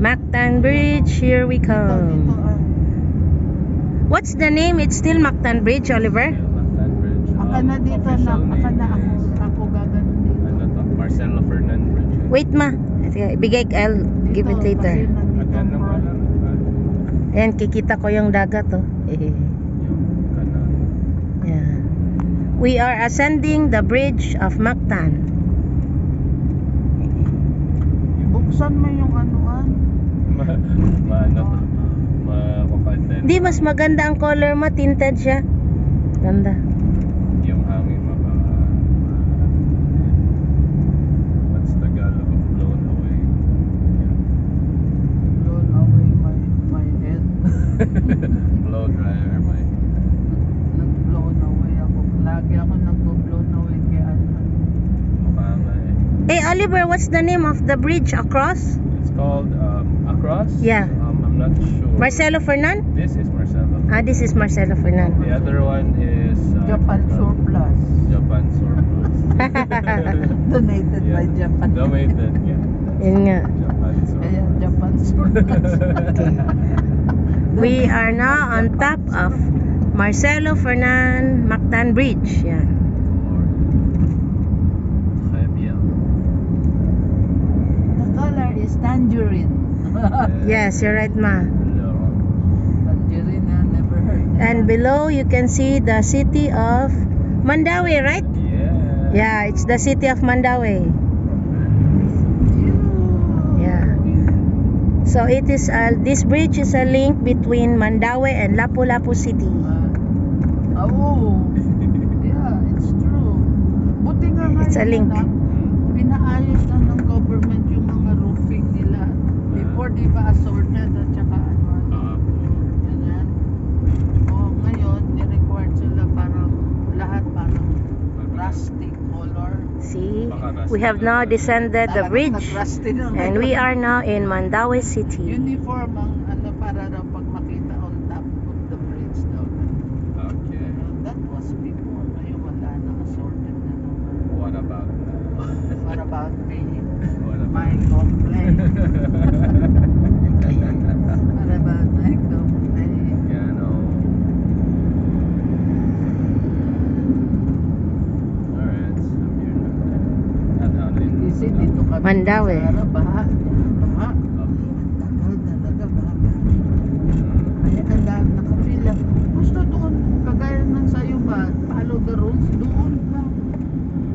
Mactan Bridge, here we Dito, come. What's the name? It's still Mactan Bridge, Oliver? Mactan Bridge. Aka na dito na, Official aka na name is, ako gaganon dito. ano to? Marcelo Fernan Bridge. Wait ma. Bigay, I'll give it later. Kasi nandito Agan ang naman lang. Ayan, kikita ko yung dagat oh. Yung kanan. Yeah. We are ascending the bridge of Mactan. Buksan mo yung anuan. Ano to? Makapagdan. Hindi, mas maganda ang color mo. Tinted siya. Ganda. Yung hangin what's Tagalog of blown away? Blown away my head. Blow dryer, my Nag-blown away ako. Lagi ako nag-blown away kay ano. mukha nga eh. Hey Oliver, what's the name of the bridge across? It's called Across? Yeah. I'm not sure. Marcelo Fernan? This is Marcelo. Ah, this is Marcelo Fernan. The other one is Japan Surplus. Japan Surplus. Donated by Japan. Donated, yeah. Yun nga. Japan Surplus. Ayan, Japan Surplus. We are now on top of Marcelo Fernan Mactan Bridge. Yan. The color is tangerine. Yes, you're right ma. Tangerine, I never heard that. And below you can see the city of Mandaue, right? Yeah. Yeah, it's the city of Mandaue. Yeah. So it is this bridge is a link between Mandaue and Lapu-Lapu City. Oh, yeah, it's true. Buti nga It's a ngayon link. na, pinaayos na ng government yung mga roofing nila. Before, di ba, assorted at saka ano. Ganyan. O, ngayon, ni-required sila parang lahat parang rustic color. See, we have now descended the bridge Nag-rusty na and we are now in Mandaue City. uniform ang ano para raw pag makita on top of the bridge daw. Okay. That was before. Ngayon wala na, assorted na naman. What about What about me? What about My complaint. What about my complaint? Yeah, no. Alright, so here na. At alin. Kasi dito kami Mandaue. sa harap, baha. Baha. Tagal talaga, baha. Ay, ang dami nakapila. Gusto doon, kagaya ng sayo ba, follow the rules, doon pa.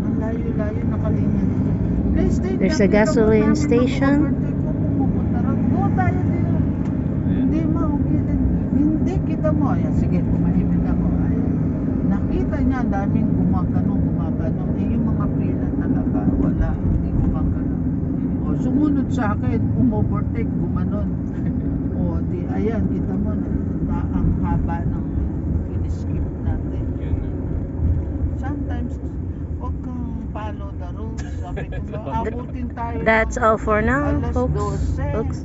Ang layo-layo, nakalinya dito. Please stay There's back, a gasoline dito, station. mag-overtake ako, pupunta rin. Go tayo dito. Hindi mo, hindi kita mo. Ayan, sige, kumahimik ako. Ayan. Nakita niya, ang daming gumagano. Eh, yung mga pila talaga, wala, hindi gumagano. O, sumunod sa akin, umovertake, gumanon. O, di, ayan, kita mo, ang haba ng finiskip natin. Yun na. Sometimes, huwag kang follow the rules. Sabi ko, abutin tayo. That's all for now, Alas folks. 12. Folks.